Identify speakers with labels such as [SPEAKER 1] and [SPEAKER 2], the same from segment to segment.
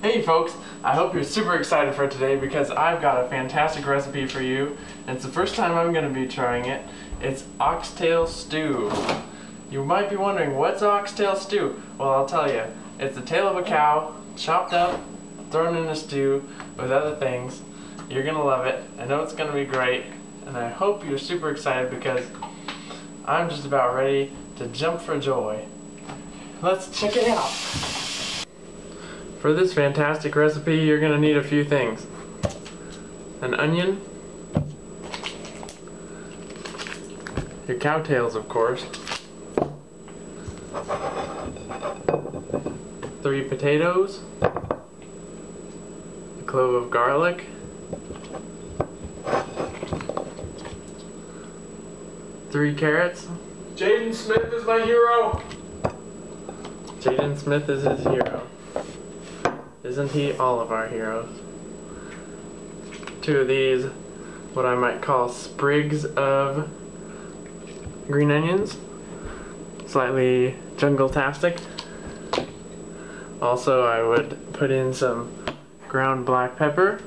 [SPEAKER 1] Hey folks, I hope you're super excited for today because I've got a fantastic recipe for you, and it's the first time I'm going to be trying it. It's oxtail stew. You might be wondering, what's oxtail stew? Well, I'll tell you. It's the tail of a cow, chopped up, thrown in a stew with other things. You're going to love it. I know it's going to be great, and I hope you're super excited because I'm just about ready to jump for joy. Let's check it out. For this fantastic recipe, you're going to need a few things. An onion, your cow tails, of course, 3 potatoes, a clove of garlic, 3 carrots.
[SPEAKER 2] Jaden Smith is my hero.
[SPEAKER 1] Jaden Smith is his hero. Isn't he all of our heroes? 2 of these, what I might call sprigs of green onions. Slightly jungle-tastic. Also, I would put in some ground black pepper.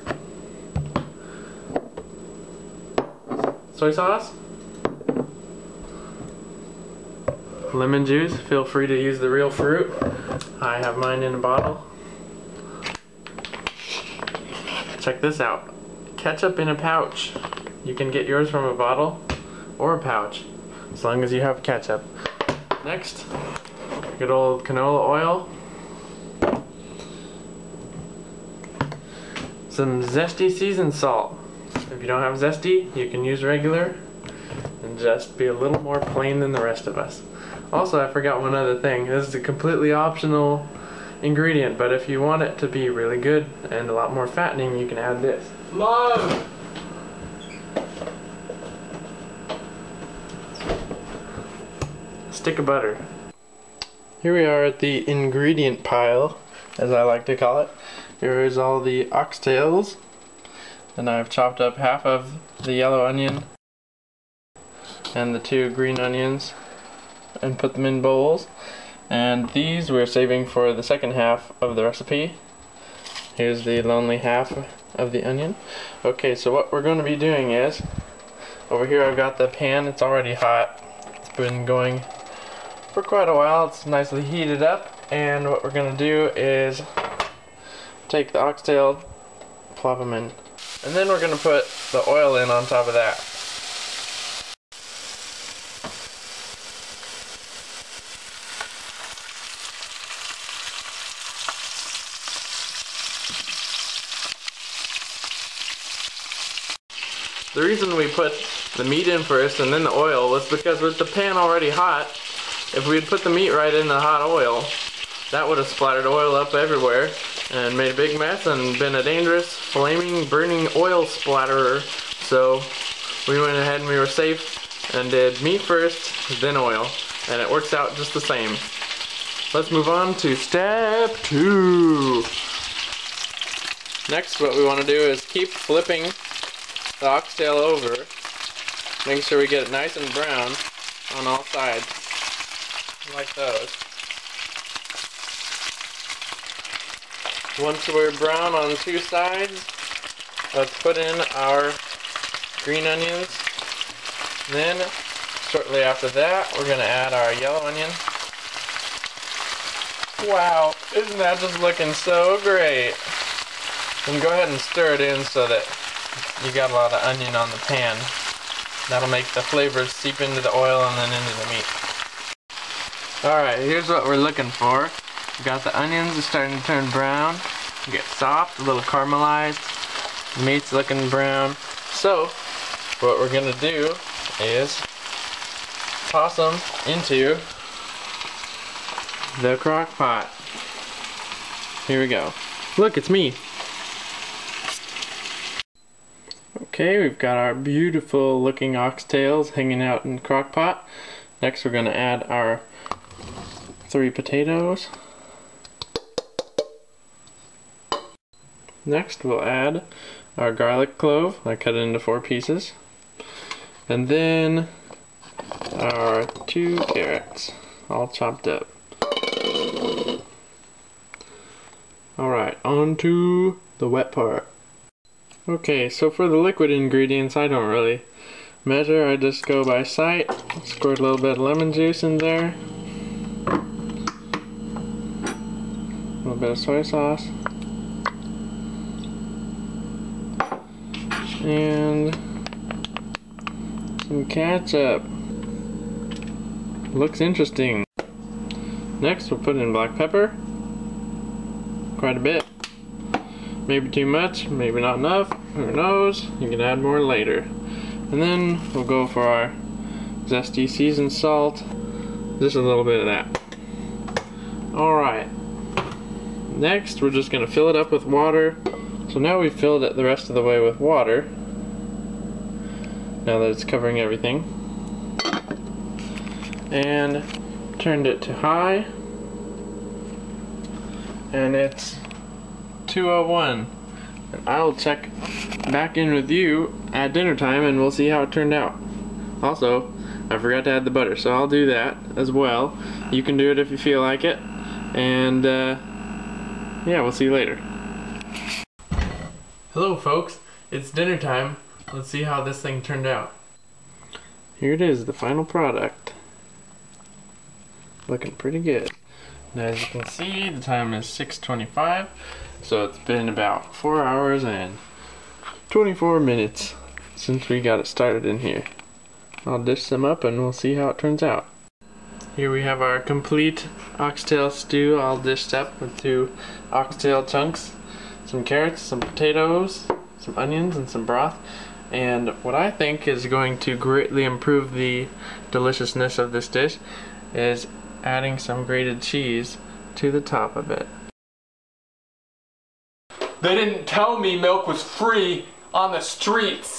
[SPEAKER 1] Soy sauce. Lemon juice. Feel free to use the real fruit. I have mine in a bottle. Check this out. Ketchup in a pouch. You can get yours from a bottle or a pouch, as long as you have ketchup. Next, good old canola oil. Some zesty seasoned salt. If you don't have zesty, you can use regular and just be a little more plain than the rest of us. Also, I forgot one other thing. This is a completely optional ingredient, but if you want it to be really good and a lot more fattening, you can add this.
[SPEAKER 2] Love!
[SPEAKER 1] Stick of butter. Here we are at the ingredient pile, as I like to call it. Here is all the oxtails, and I've chopped up half of the yellow onion and the 2 green onions and put them in bowls. And these we're saving for the second half of the recipe. Here's the lonely half of the onion. Okay, so what we're going to be doing is, over here I've got the pan. It's already hot. It's been going for quite a while. It's nicely heated up, and what we're going to do is take the oxtail, plop them in, and then we're going to put the oil in on top of that. The reason we put the meat in first and then the oil was because with the pan already hot, if we had put the meat right in the hot oil, that would have splattered oil up everywhere and made a big mess and been a dangerous, flaming, burning oil splatterer. So we went ahead and we were safe and did meat first, then oil, and it works out just the same. Let's move on to step 2. Next, what we want to do is keep flipping the oxtail over, make sure we get it nice and brown on all sides, like those. Once we're brown on 2 sides, let's put in our green onions. Then, shortly after that, we're going to add our yellow onion. Wow, isn't that just looking so great? And go ahead and stir it in so that you got a lot of onion on the pan. That'll make the flavors seep into the oil and then into the meat. Alright, here's what we're looking for. We got the onions starting to turn brown, get soft, a little caramelized. The meat's looking brown. So, what we're gonna do is toss them into the crock pot. Here we go. Look, it's me. Okay, we've got our beautiful looking oxtails hanging out in the crock pot. Next we're going to add our 3 potatoes. Next we'll add our garlic clove. I cut it into 4 pieces. And then our 2 carrots, all chopped up. Alright, onto the wet part. Okay, so for the liquid ingredients, I don't really measure. I just go by sight. Squirt a little bit of lemon juice in there. A little bit of soy sauce. And some ketchup. Looks interesting. Next, we'll put in black pepper. Quite a bit. Maybe too much, maybe not enough. Who knows? You can add more later. And then we'll go for our zesty seasoned salt. Just a little bit of that. Alright. Next, we're just going to fill it up with water. So now we've filled it the rest of the way with water. Now that it's covering everything. And turned it to high. And it's 2:01. And I'll check back in with you at dinner time and we'll see how it turned out. Also, I forgot to add the butter, so I'll do that as well. You can do it if you feel like it. And yeah, we'll see you later. Hello folks, it's dinner time. Let's see how this thing turned out. Here it is, the final product. Looking pretty good. Now as you can see, the time is 6:25, so it's been about 4 hours and 24 minutes since we got it started in here. I'll dish some up and we'll see how it turns out. Here we have our complete oxtail stew all dished up with 2 oxtail chunks, some carrots, some potatoes, some onions, and some broth. And what I think is going to greatly improve the deliciousness of this dish is adding some grated cheese to the top of it.
[SPEAKER 2] They didn't tell me milk was free on the streets.